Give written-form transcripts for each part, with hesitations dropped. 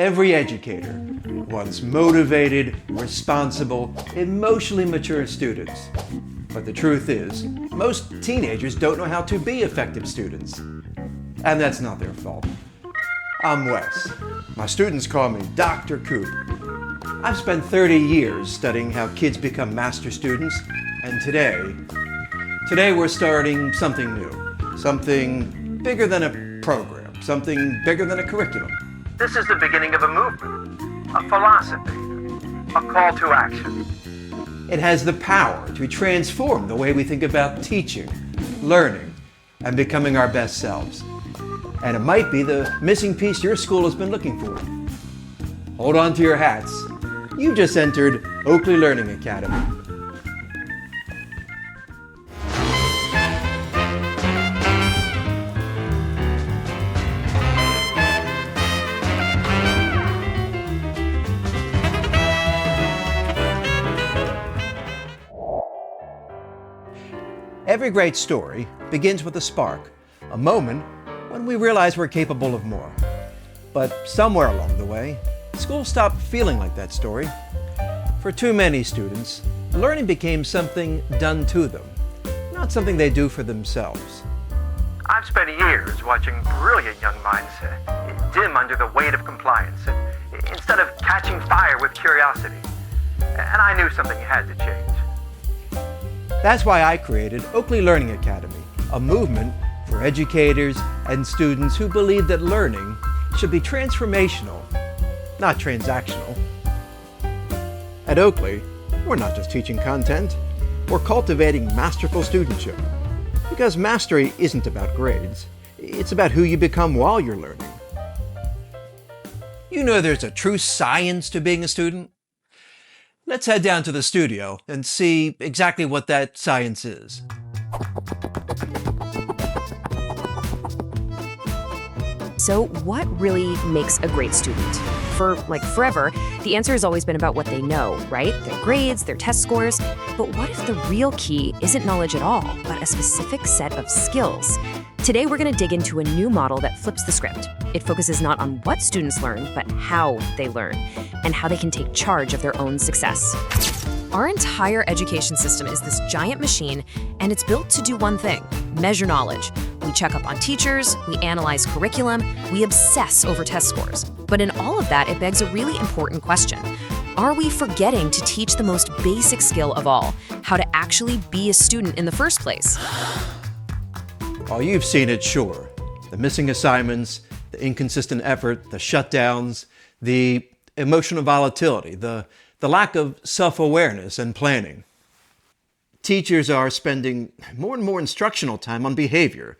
Every educator wants motivated, responsible, emotionally mature students. But the truth is, most teenagers don't know how to be effective students. And that's not their fault. I'm Wes. My students call me Dr. Coop. I've spent 30 years studying how kids become master students, and today we're starting something new. Something bigger than a program, something bigger than a curriculum. This is the beginning of a movement, a philosophy, a call to action. It has the power to transform the way we think about teaching, learning, and becoming our best selves. And it might be the missing piece your school has been looking for. Hold on to your hats. You just entered Oakley Learning Academy. Every great story begins with a spark, a moment when we realize we're capable of more. But somewhere along the way, school stopped feeling like that story. For too many students, learning became something done to them, not something they do for themselves. I've spent years watching brilliant young minds dim under the weight of compliance, instead of catching fire with curiosity. And I knew something had to change. That's why I created Oakley Learning Academy, a movement for educators and students who believe that learning should be transformational, not transactional. At Oakley, we're not just teaching content, we're cultivating masterful studentship. Because mastery isn't about grades, it's about who you become while you're learning. You know there's a true science to being a student? Let's head down to the studio and see exactly what that science is. So what really makes a great student? For forever, the answer has always been about what they know, right? Their grades, their test scores. But what if the real key isn't knowledge at all, but a specific set of skills? Today, we're going to dig into a new model that flips the script. It focuses not on what students learn, but how they learn, and how they can take charge of their own success. Our entire education system is this giant machine, and it's built to do one thing: measure knowledge. We check up on teachers, we analyze curriculum, we obsess over test scores. But in all of that, it begs a really important question. Are we forgetting to teach the most basic skill of all, how to actually be a student in the first place? Oh, you've seen it, sure. The missing assignments, the inconsistent effort, the shutdowns, the emotional volatility, the lack of self-awareness and planning. Teachers are spending more and more instructional time on behavior,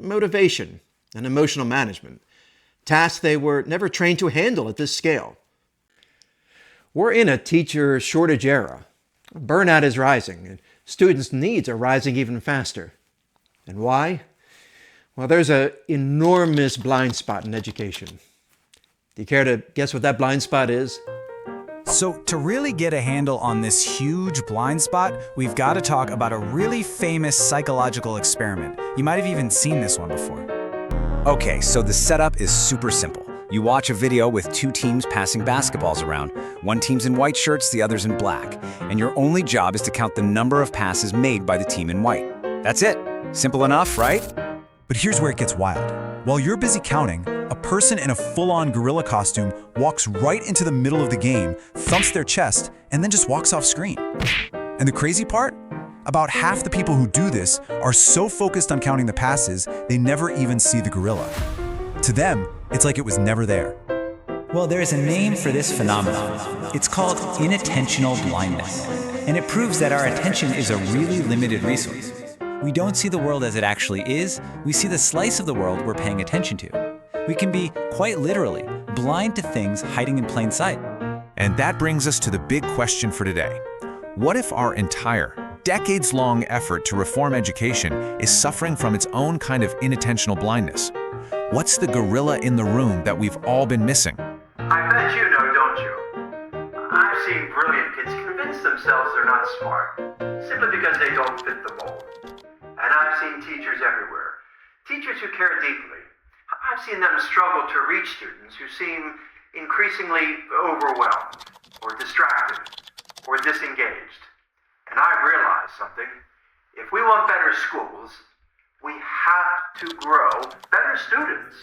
motivation, and emotional management, tasks they were never trained to handle at this scale. We're in a teacher shortage era. Burnout is rising, and students' needs are rising even faster. And why? Well, there's an enormous blind spot in education. Do you care to guess what that blind spot is? So to really get a handle on this huge blind spot, we've got to talk about a really famous psychological experiment. You might have even seen this one before. Okay, so the setup is super simple. You watch a video with two teams passing basketballs around. One team's in white shirts, the other's in black. And your only job is to count the number of passes made by the team in white. That's it. Simple enough, right? But here's where it gets wild. While you're busy counting, a person in a full-on gorilla costume walks right into the middle of the game, thumps their chest, and then just walks off screen. And the crazy part? About half the people who do this are so focused on counting the passes, they never even see the gorilla. To them, it's like it was never there. Well, there's a name for this phenomenon. It's called inattentional blindness. And it proves that our attention is a really limited resource. We don't see the world as it actually is, we see the slice of the world we're paying attention to. We can be, quite literally, blind to things hiding in plain sight. And that brings us to the big question for today. What if our entire, decades-long effort to reform education is suffering from its own kind of inattentional blindness? What's the gorilla in the room that we've all been missing? I bet you know, don't you? I've seen brilliant kids convince themselves they're not smart, simply because they don't fit the mold. And I've seen teachers everywhere, teachers who care deeply. I've seen them struggle to reach students who seem increasingly overwhelmed, or distracted, or disengaged. And I've realized something. If we want better schools, we have to grow better students.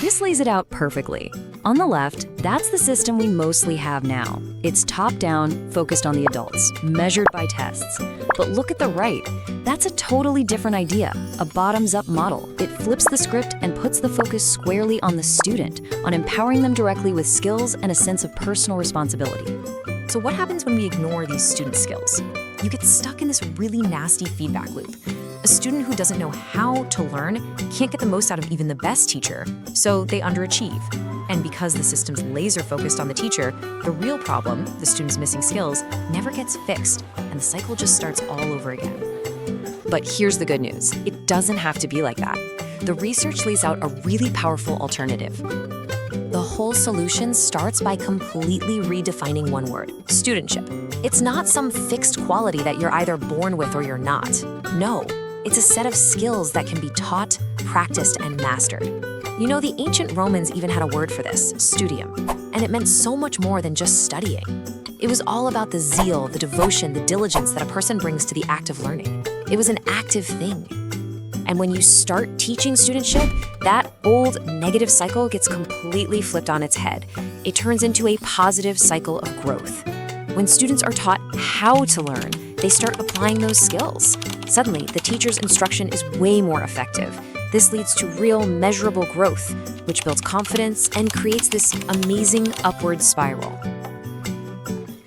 This lays it out perfectly. On the left, that's the system we mostly have now. It's top-down, focused on the adults, measured by tests. But look at the right. That's a totally different idea, a bottoms-up model. It flips the script and puts the focus squarely on the student, on empowering them directly with skills and a sense of personal responsibility. So what happens when we ignore these student skills? You get stuck in this really nasty feedback loop. A student who doesn't know how to learn can't get the most out of even the best teacher, so they underachieve. And because the system's laser-focused on the teacher, the real problem, the student's missing skills, never gets fixed, and the cycle just starts all over again. But here's the good news. It doesn't have to be like that. The research lays out a really powerful alternative. The whole solution starts by completely redefining one word, studentship. It's not some fixed quality that you're either born with or you're not. No, it's a set of skills that can be taught, practiced, and mastered. You know, the ancient Romans even had a word for this, studium, and it meant so much more than just studying. It was all about the zeal, the devotion, the diligence that a person brings to the act of learning. It was an active thing. And when you start teaching studentship, that old negative cycle gets completely flipped on its head. It turns into a positive cycle of growth. When students are taught how to learn, they start applying those skills. Suddenly, the teacher's instruction is way more effective. This leads to real, measurable growth, which builds confidence and creates this amazing upward spiral.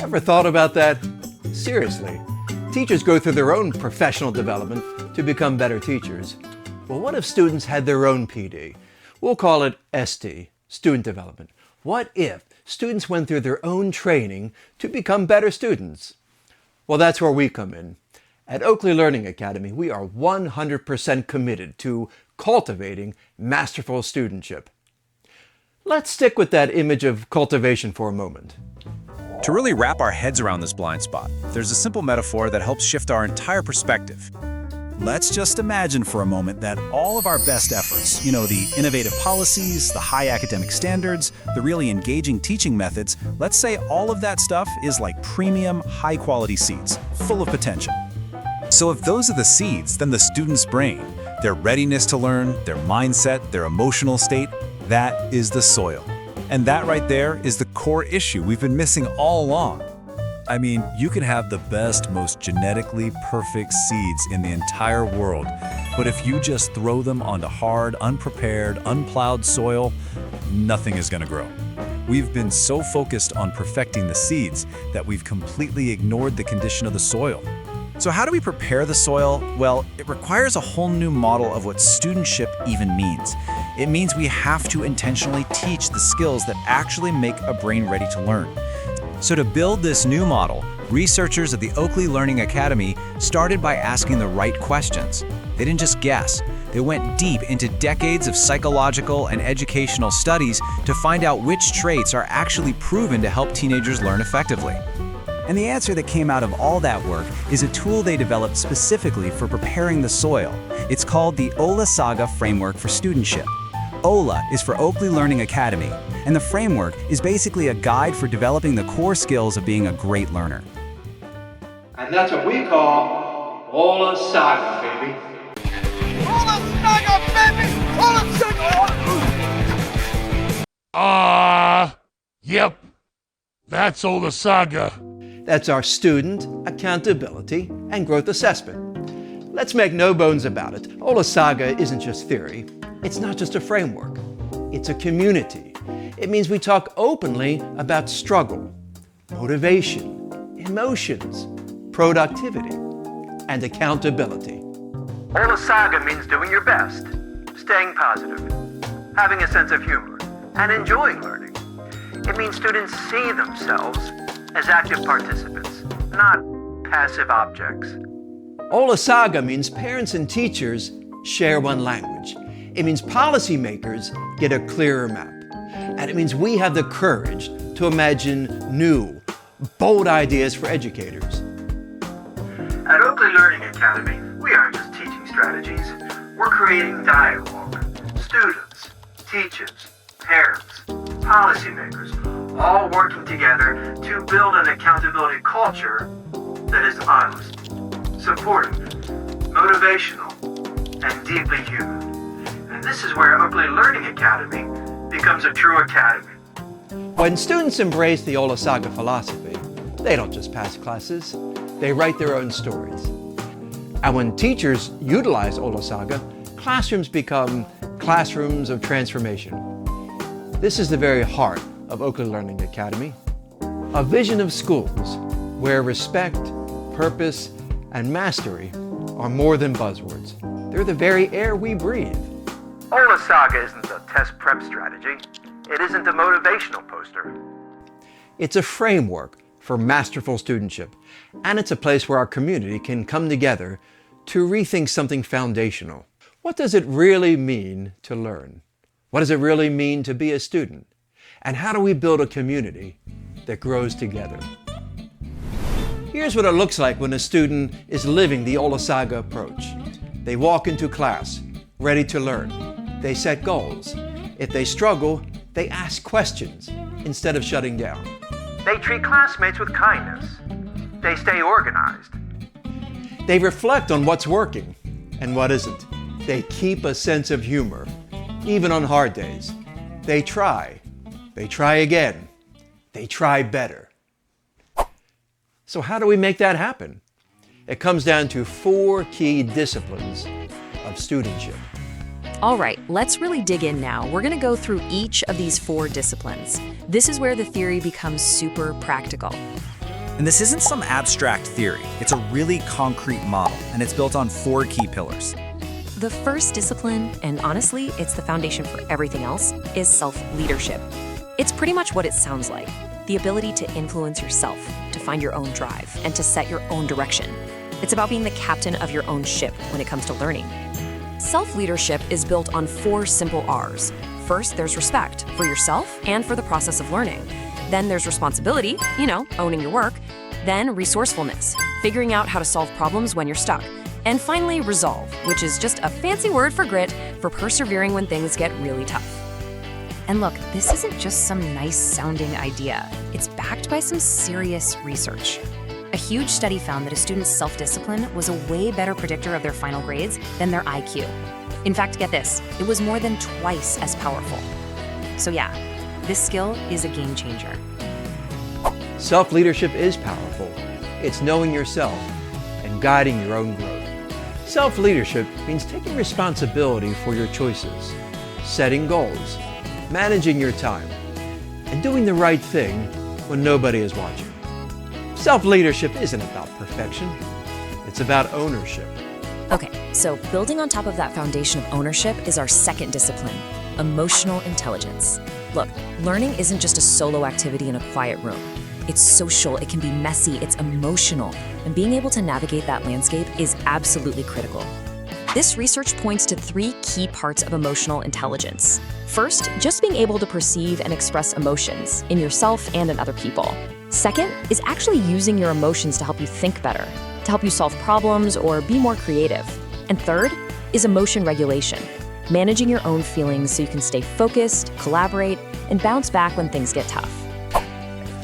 Ever thought about that? Seriously, teachers go through their own professional development to become better teachers. Well, what if students had their own PD? We'll call it ST, student development. What if students went through their own training to become better students? Well, that's where we come in. At Oakley Learning Academy, we are 100% committed to cultivating masterful studentship. Let's stick with that image of cultivation for a moment. To really wrap our heads around this blind spot, there's a simple metaphor that helps shift our entire perspective. Let's just imagine for a moment that all of our best efforts, the innovative policies, the high academic standards, the really engaging teaching methods, let's say all of that stuff is like premium, high-quality seeds, full of potential. So if those are the seeds, then the student's brain, their readiness to learn, their mindset, their emotional state, that is the soil. And that right there is the core issue we've been missing all along. I mean, you can have the best, most genetically perfect seeds in the entire world, but if you just throw them onto hard, unprepared, unplowed soil, nothing is going to grow. We've been so focused on perfecting the seeds that we've completely ignored the condition of the soil. So how do we prepare the soil? Well, it requires a whole new model of what studentship even means. It means we have to intentionally teach the skills that actually make a brain ready to learn. So to build this new model, researchers at the Oakley Learning Academy started by asking the right questions. They didn't just guess. They went deep into decades of psychological and educational studies to find out which traits are actually proven to help teenagers learn effectively. And the answer that came out of all that work is a tool they developed specifically for preparing the soil. It's called the OLA-SAGA framework for studentship. OLA is for Oakley Learning Academy, and the framework is basically a guide for developing the core skills of being a great learner. And that's what we call OLA-SAGA, baby. OLA-SAGA, baby! OLA-SAGA! Yep. That's OLA-SAGA. That's our student accountability and growth assessment. Let's make no bones about it. OLA-SAGA isn't just theory. It's not just a framework. It's a community. It means we talk openly about struggle, motivation, emotions, productivity, and accountability. OLA-SAGA means doing your best, staying positive, having a sense of humor, and enjoying learning. It means students see themselves as active participants, not passive objects. OLA-SAGA means parents and teachers share one language. It means policymakers get a clearer map. And it means we have the courage to imagine new, bold ideas for educators. At Oakley Learning Academy, we aren't just teaching strategies. We're creating dialogue. Students, teachers, parents, policymakers, all working together to build an accountability culture that is honest, supportive, motivational, and deeply human. And this is where Oakley Learning Academy becomes a true academy. When students embrace the OLA-SAGA philosophy, they don't just pass classes, they write their own stories. And when teachers utilize OLA-SAGA, classrooms become classrooms of transformation. This is the very heart of Oakley Learning Academy, a vision of schools where respect, purpose, and mastery are more than buzzwords. They're the very air we breathe. OLA-SAGA isn't a test prep strategy. It isn't a motivational poster. It's a framework for masterful studentship, and it's a place where our community can come together to rethink something foundational. What does it really mean to learn? What does it really mean to be a student? And how do we build a community that grows together? Here's what it looks like when a student is living the OLA-SAGA approach. They walk into class, ready to learn. They set goals. If they struggle, they ask questions instead of shutting down. They treat classmates with kindness. They stay organized. They reflect on what's working and what isn't. They keep a sense of humor, even on hard days. They try again. They try better. So how do we make that happen? It comes down to 4 key disciplines of studentship. All right, let's really dig in now. We're going to go through each of these 4 disciplines. This is where the theory becomes super practical. And this isn't some abstract theory. It's a really concrete model, and it's built on 4 key pillars. The first discipline, and honestly, it's the foundation for everything else, is self-leadership. It's pretty much what it sounds like. The ability to influence yourself, to find your own drive, and to set your own direction. It's about being the captain of your own ship when it comes to learning. Self-leadership is built on 4 simple R's. First, there's respect for yourself and for the process of learning. Then there's responsibility, owning your work. Then resourcefulness, figuring out how to solve problems when you're stuck. And finally, resolve, which is just a fancy word for grit, for persevering when things get really tough. And look, this isn't just some nice-sounding idea. It's backed by some serious research. A huge study found that a student's self-discipline was a way better predictor of their final grades than their IQ. In fact, get this, it was more than twice as powerful. So yeah, this skill is a game changer. Self-leadership is powerful. It's knowing yourself and guiding your own growth. Self-leadership means taking responsibility for your choices, setting goals, managing your time, and doing the right thing when nobody is watching. Self-leadership isn't about perfection. It's about ownership. Okay, so building on top of that foundation of ownership is our second discipline, emotional intelligence. Look, learning isn't just a solo activity in a quiet room. It's social, it can be messy, it's emotional, and being able to navigate that landscape is absolutely critical. This research points to 3 key parts of emotional intelligence. First, just being able to perceive and express emotions in yourself and in other people. Second is actually using your emotions to help you think better, to help you solve problems or be more creative. And third is emotion regulation, managing your own feelings so you can stay focused, collaborate, and bounce back when things get tough.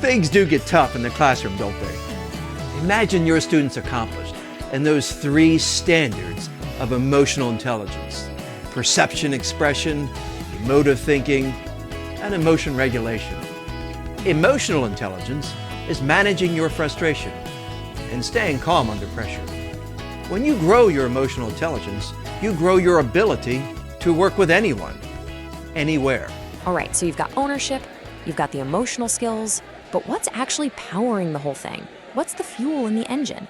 Things do get tough in the classroom, don't they? Imagine your students accomplished in those 3 standards of emotional intelligence: perception, expression, emotive thinking, and emotion regulation. Emotional intelligence is managing your frustration and staying calm under pressure. When you grow your emotional intelligence, you grow your ability to work with anyone, anywhere. All right, so you've got ownership, you've got the emotional skills, but what's actually powering the whole thing? What's the fuel in the engine?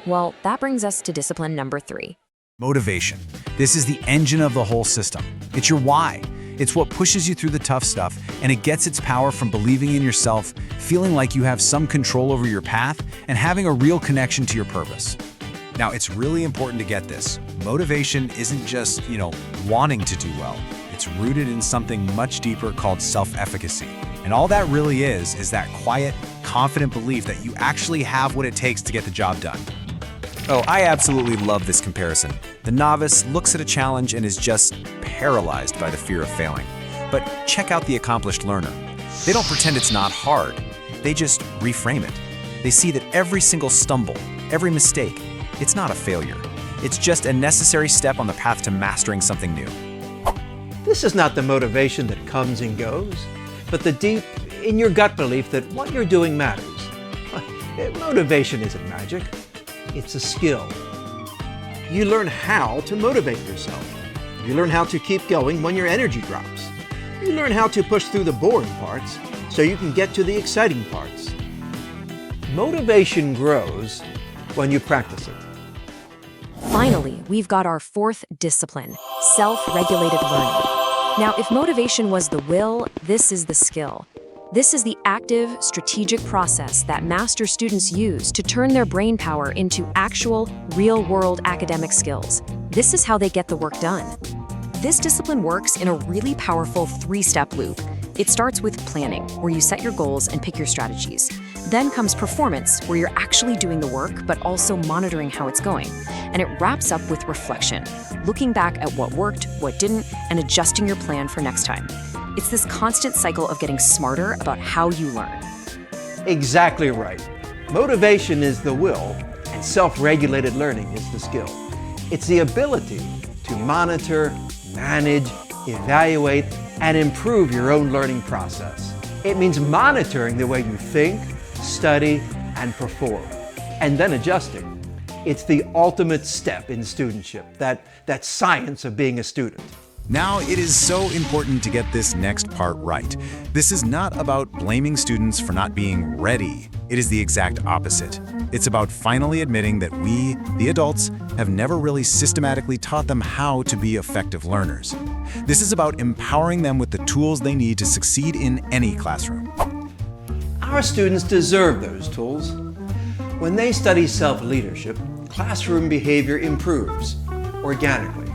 Well, that brings us to discipline number 3. Motivation. This is the engine of the whole system. It's your why. It's what pushes you through the tough stuff, and it gets its power from believing in yourself, feeling like you have some control over your path, and having a real connection to your purpose. Now, it's really important to get this. Motivation isn't just, wanting to do well. It's rooted in something much deeper called self-efficacy. And all that really is that quiet, confident belief that you actually have what it takes to get the job done. Oh, I absolutely love this comparison. The novice looks at a challenge and is just paralyzed by the fear of failing. But check out the accomplished learner. They don't pretend it's not hard. They just reframe it. They see that every single stumble, every mistake, it's not a failure. It's just a necessary step on the path to mastering something new. This is not the motivation that comes and goes, but the deep, in your gut belief that what you're doing matters. Motivation isn't magic, it's a skill. You learn how to motivate yourself. You learn how to keep going when your energy drops. You learn how to push through the boring parts so you can get to the exciting parts. Motivation grows when you practice it. Finally, we've got our fourth discipline, self-regulated learning. Now, if motivation was the will, this is the skill. This is the active, strategic process that master students use to turn their brain power into actual, real-world academic skills. This is how they get the work done. This discipline works in a really powerful three-step loop. It starts with planning, where you set your goals and pick your strategies. Then comes performance, where you're actually doing the work, but also monitoring how it's going. And it wraps up with reflection, looking back at what worked, what didn't, and adjusting your plan for next time. It's this constant cycle of getting smarter about how you learn. Exactly right. Motivation is the will, and self-regulated learning is the skill. It's the ability to monitor, manage, evaluate, and improve your own learning process. It means monitoring the way you think, study, and perform, and then adjusting. It's the ultimate step in studentship, that science of being a student. Now, it is so important to get this next part right. This is not about blaming students for not being ready. It is the exact opposite. It's about finally admitting that we, the adults, have never really systematically taught them how to be effective learners. This is about empowering them with the tools they need to succeed in any classroom. Our students deserve those tools. When they study self-leadership, classroom behavior improves organically.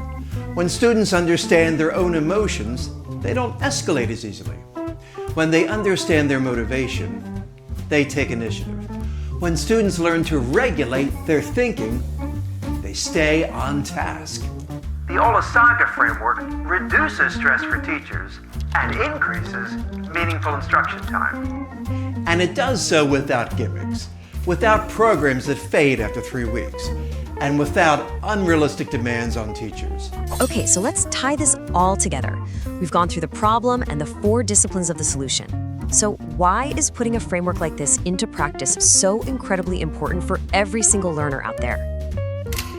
When students understand their own emotions, they don't escalate as easily. When they understand their motivation, they take initiative. When students learn to regulate their thinking, they stay on task. The OLA-SAGA framework reduces stress for teachers and increases meaningful instruction time. And it does so without gimmicks, without programs that fade after 3 weeks, and without unrealistic demands on teachers. Okay, so let's tie this all together. We've gone through the problem and the 4 disciplines of the solution. So why is putting a framework like this into practice so incredibly important for every single learner out there?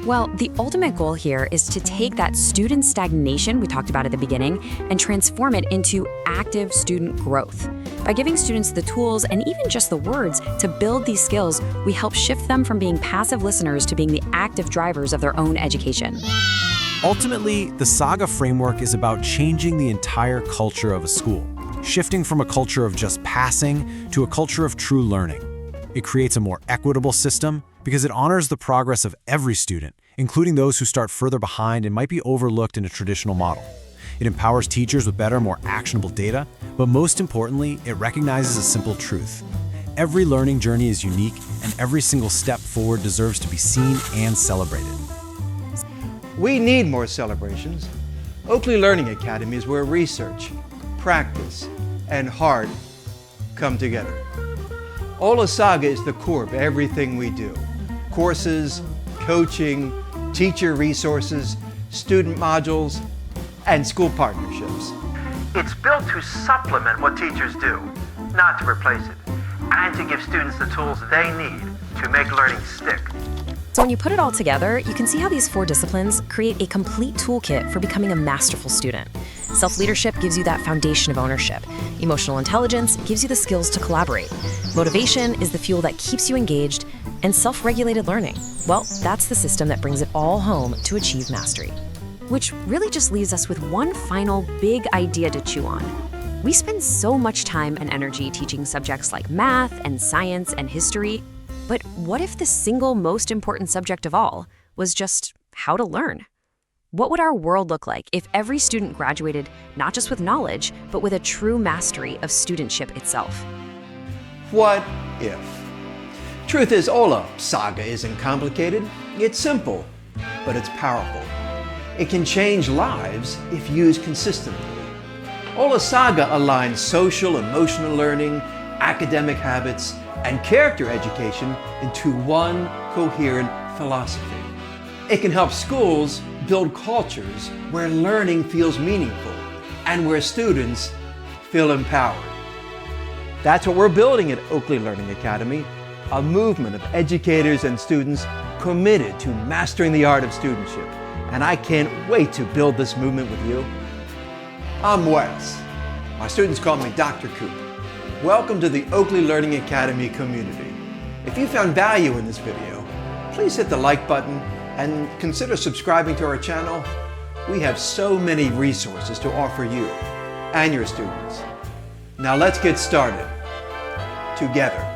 Well, the ultimate goal here is to take that student stagnation we talked about at the beginning and transform it into active student growth. By giving students the tools and even just the words to build these skills, we help shift them from being passive listeners to being the active drivers of their own education. Ultimately, the SAGA framework is about changing the entire culture of a school, shifting from a culture of just passing to a culture of true learning. It creates a more equitable system because it honors the progress of every student, including those who start further behind and might be overlooked in a traditional model. It empowers teachers with better, more actionable data, but most importantly, it recognizes a simple truth. Every learning journey is unique, and every single step forward deserves to be seen and celebrated. We need more celebrations. Oakley Learning Academy is where research, practice, and heart come together. OLA-SAGA is the core of everything we do. Courses, coaching, teacher resources, student modules, and school partnerships. It's built to supplement what teachers do, not to replace it, and to give students the tools they need to make learning stick. So when you put it all together, you can see how these 4 disciplines create a complete toolkit for becoming a masterful student. Self-leadership gives you that foundation of ownership. Emotional intelligence gives you the skills to collaborate. Motivation is the fuel that keeps you engaged. And self-regulated learning, well, that's the system that brings it all home to achieve mastery. Which really just leaves us with one final big idea to chew on. We spend so much time and energy teaching subjects like math and science and history, but what if the single most important subject of all was just how to learn? What would our world look like if every student graduated not just with knowledge, but with a true mastery of studentship itself? What if? Truth is, OLA-SAGA isn't complicated. It's simple, but it's powerful. It can change lives if used consistently. OLA-SAGA aligns social, emotional learning, academic habits, and character education into one coherent philosophy. It can help schools build cultures where learning feels meaningful and where students feel empowered. That's what we're building at Oakley Learning Academy, a movement of educators and students committed to mastering the art of studentship. And I can't wait to build this movement with you. I'm Wes. My students call me Dr. Coop. Welcome to the Oakley Learning Academy community. If you found value in this video, please hit the like button and consider subscribing to our channel. We have so many resources to offer you and your students. Now let's get started together.